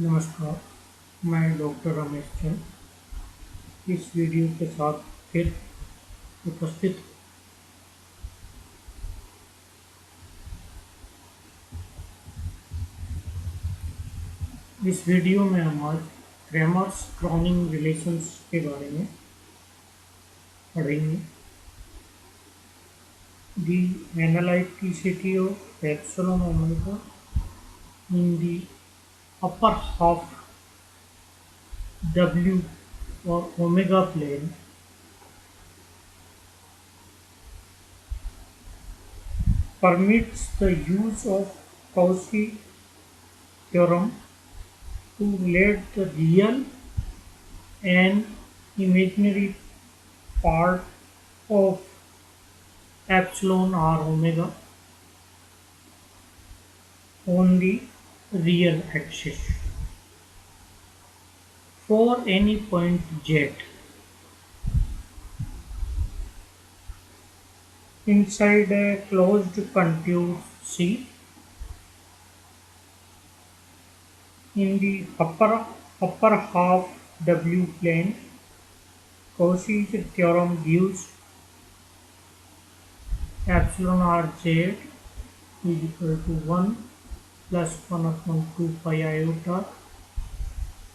नमस्कार, मैं डॉक्टर रमेश चंद इस वीडियो के साथ फिर उपस्थित हूँ। इस वीडियो में हम आज क्रेमर्स क्रोनिंग रिलेशंस के बारे में पढ़ेंगे। The analyticity of epsilon omega in the upper half W or omega plane permits the use of Cauchy theorem to relate the real and imaginary part of epsilon or omega on the real axis for any point z inside a closed contour C in the upper half W plane. Cauchy's theorem gives epsilon r z is equal to 1 plus 1 upon 2 pi iota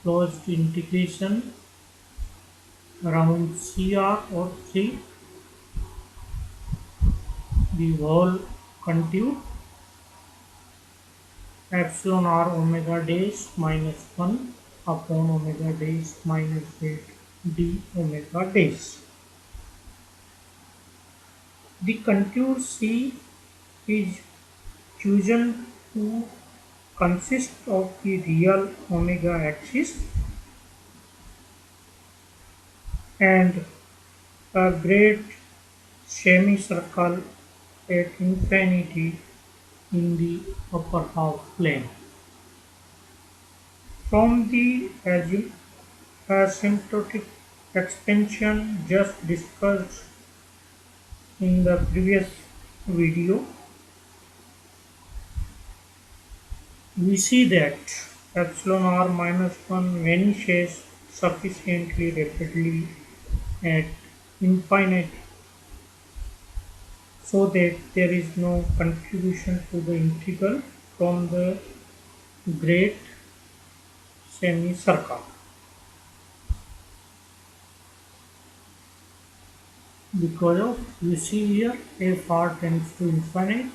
closed integration around CR or C the whole contour epsilon r omega dash minus 1 upon omega dash minus z d omega dash. The contour C is chosen to consist of the real omega axis and a great semicircle at infinity in the upper half plane. From the asymptotic expansion just discussed in the previous video, we see that epsilon r minus 1 vanishes sufficiently rapidly at infinite so that there is no contribution to the integral from the great semicircle. Because of you see here f r tends to infinite,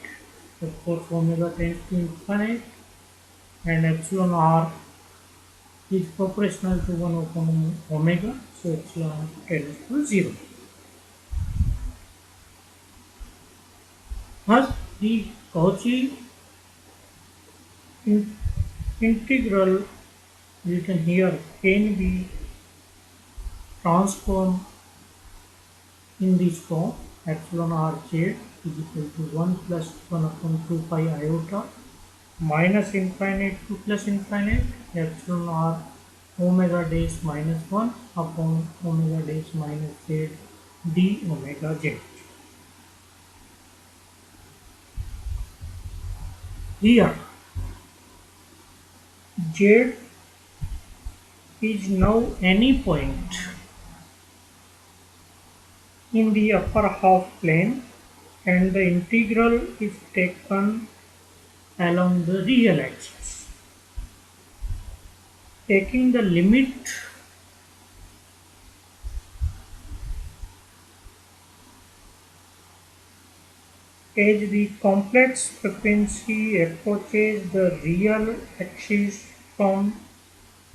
of course omega tends to infinite, and epsilon r is proportional to 1 upon omega, so epsilon r tends to 0. Thus, the Cauchy integral written here can be transformed in this form epsilon r z is equal to 1 plus 1 upon 2 pi iota minus infinite to plus infinite epsilon r omega dash minus 1 upon omega dash minus z d omega z. Here z is now any point in the upper half plane and the integral is taken along the real axis. Taking the limit as the complex frequency approaches the real axis from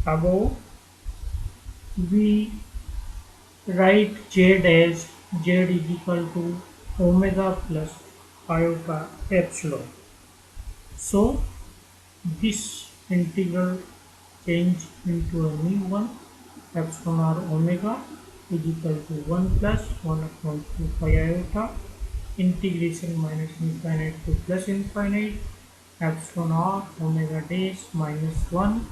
above, we write z as z is equal to omega plus iota epsilon. So this integral change into a new one epsilon r omega is equal to 1 plus 1 upon 2 pi iota integration minus infinite to plus infinite epsilon r omega dash minus 1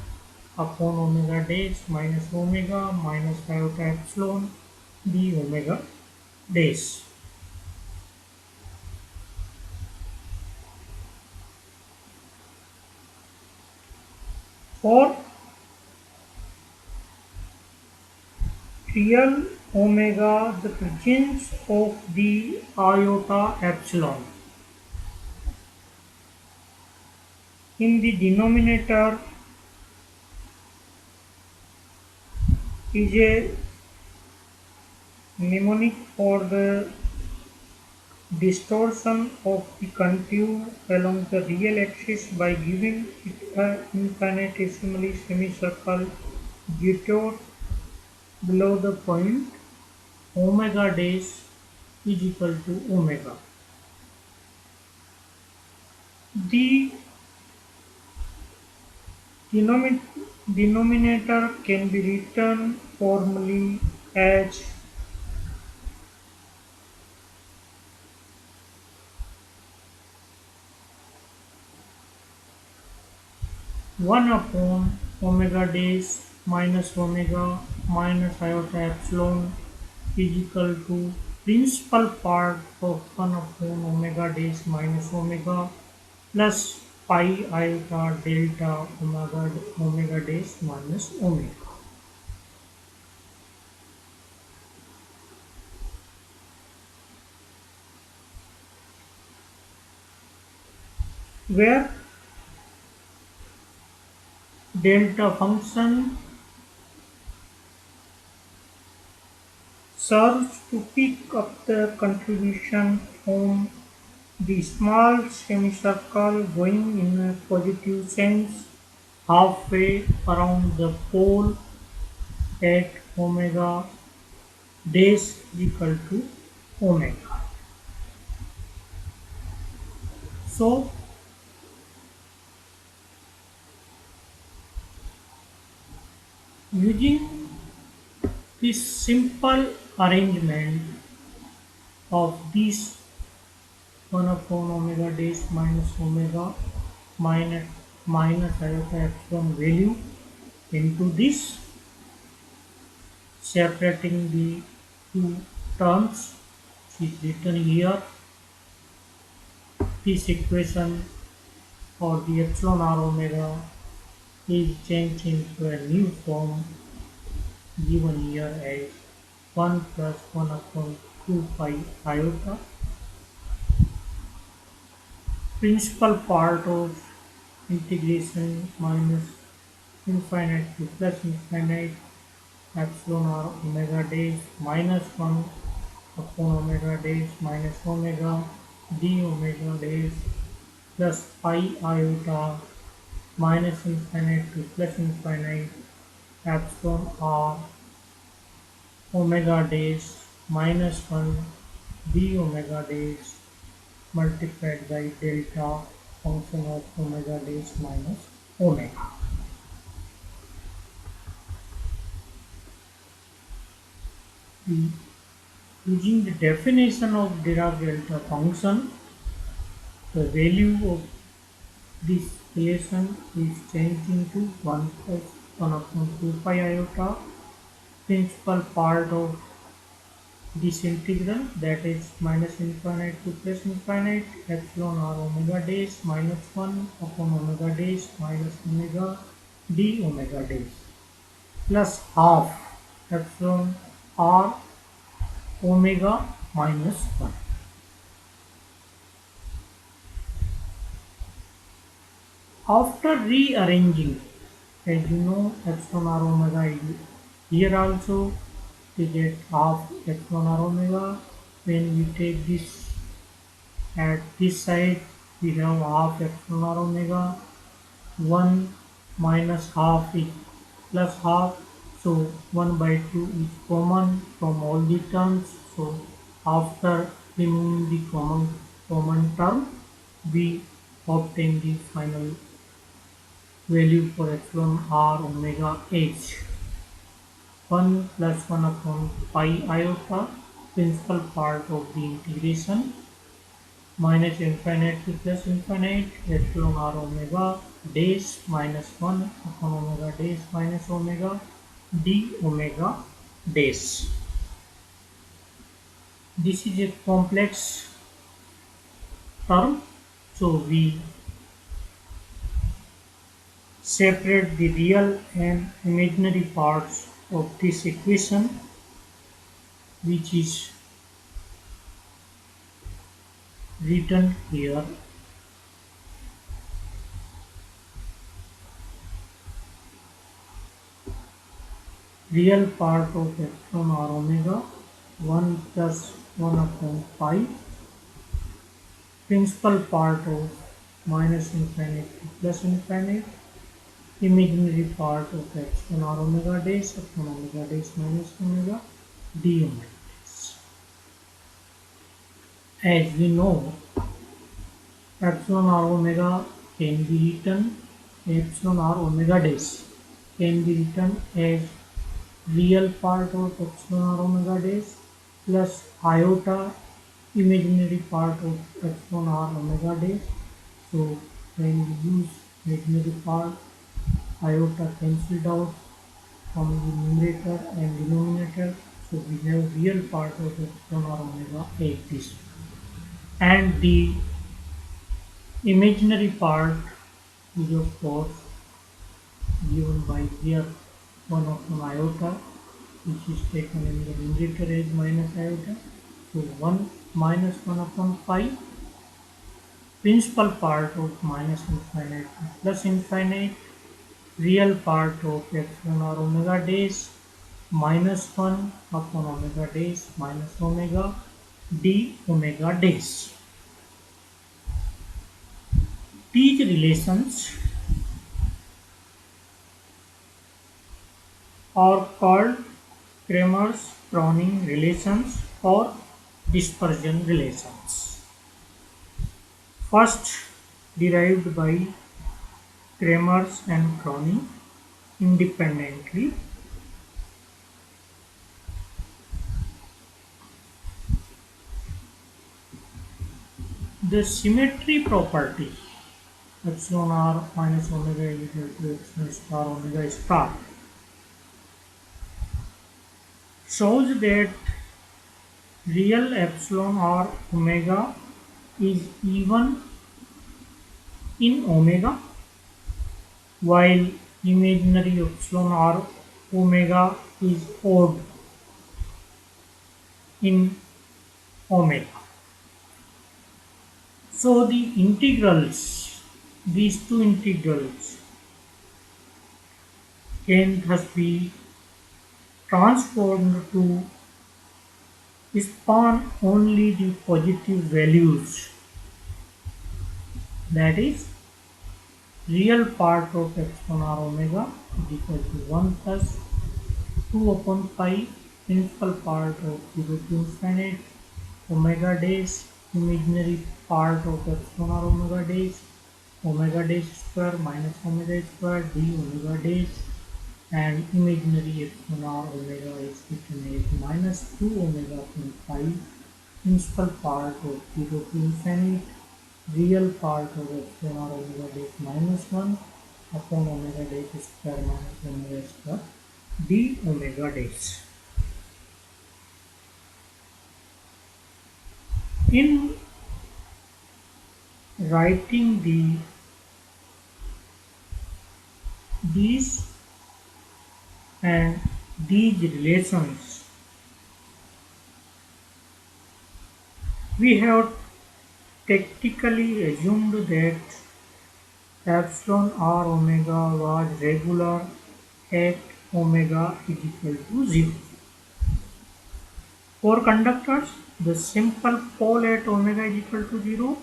upon omega dash minus omega minus iota epsilon d omega dash. For real omega, the presence of the iota epsilon in the denominator is a mnemonic for the distortion of the contour along the real axis by giving it an infinitesimally semicircle detour below the point omega dash is equal to omega. The denomi- denominator can be written formally as 1 upon omega dash minus omega minus iota epsilon is equal to principal part of 1 upon omega dash minus omega plus pi iota delta omega dash minus omega, where delta function serves to pick up the contribution from the small semicircle going in a positive sense halfway around the pole at omega dash is equal to omega. So using this simple arrangement of these 1 upon omega dash minus omega minus iota epsilon value into this, separating the two terms which is written here, this equation for the epsilon r omega is changed into a new form given here as 1 plus 1 upon 2 pi iota. Principal part of integration minus infinite to plus infinite epsilon r omega dash minus 1 upon omega dash minus omega d omega dash plus pi iota minus infinite to plus infinite epsilon r omega dash minus 1 d omega dash multiplied by delta function of omega dash minus omega. Using the definition of Dirac delta function, the value of this relation is changed into 1 plus 1 upon 2 pi iota. Principal part of this integral, that is minus infinite to plus infinite epsilon r omega dash minus 1 upon omega dash minus omega d omega dash plus half epsilon r omega minus 1. After rearranging, as you know, epsilon r omega is here also, we get half epsilon r omega. When we take this at this side, we have half epsilon r omega. 1 minus half is plus half, so 1 by 2 is common from all the terms. So after removing the common term, we obtain the final value for epsilon r omega h. 1 plus 1 upon pi iota, principal part of the integration, minus infinite to plus infinite epsilon r omega dash minus 1 upon omega dash minus omega d omega dash. This is a complex term, so we separate the real and imaginary parts of this equation which is written here. Real part of epsilon or omega 1 plus 1 upon pi. Principal part of minus infinite to plus infinite. Imaginary part of epsilon or omega dash upon omega dash minus omega d omega dash. As we know, epsilon or omega can be written epsilon or omega dash can be written as real part of epsilon or omega dash plus iota imaginary part of epsilon or omega dash. So when we use imaginary part, iota cancelled out from the numerator and denominator. So we have real part of epsilon or omega as this. And the imaginary part is of course given by here 1 upon iota, which is taken in the numerator as minus iota. So 1 minus 1 upon pi. Principal part of minus infinite to plus infinite. Real part of epsilon or omega dash minus 1 upon omega dash minus omega d omega dash. These relations are called Kramers-Kronig relations or dispersion relations. First derived by Kramers and Kronig independently. The symmetry property epsilon r minus omega is equal to epsilon star omega star shows that real epsilon or omega is even in omega, while imaginary epsilon or omega is odd in omega. So the integrals, these two integrals can thus be transformed to spawn only the positive values, that is real part of epsilon or omega is equal to 1 plus 2 upon pi principal part of 0 to infinite omega dash imaginary part of epsilon or omega dash square minus omega square d omega dash, and imaginary epsilon or omega is written as minus 2 omega upon pi principal part of 0 to infinite real part of epsilon or omega dash minus 1 upon omega dash square minus omega square d omega dash. In writing these and these relations, we have tactically assumed that epsilon or omega was regular at omega is equal to 0. For conductors, the simple pole at omega is equal to 0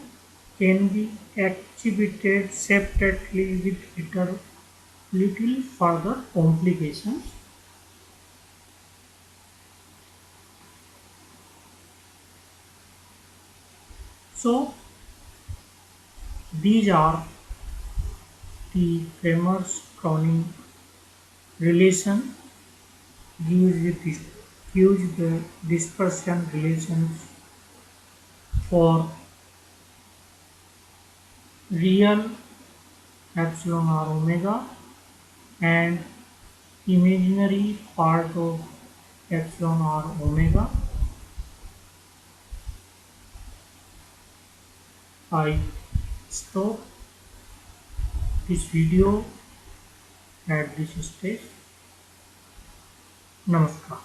can be exhibited separately with little further complications. So these are the Kramers-Kronig relation gives the dispersion relations for real epsilon or omega and imaginary part of epsilon or omega. I stop this video at this stage. Namaskar.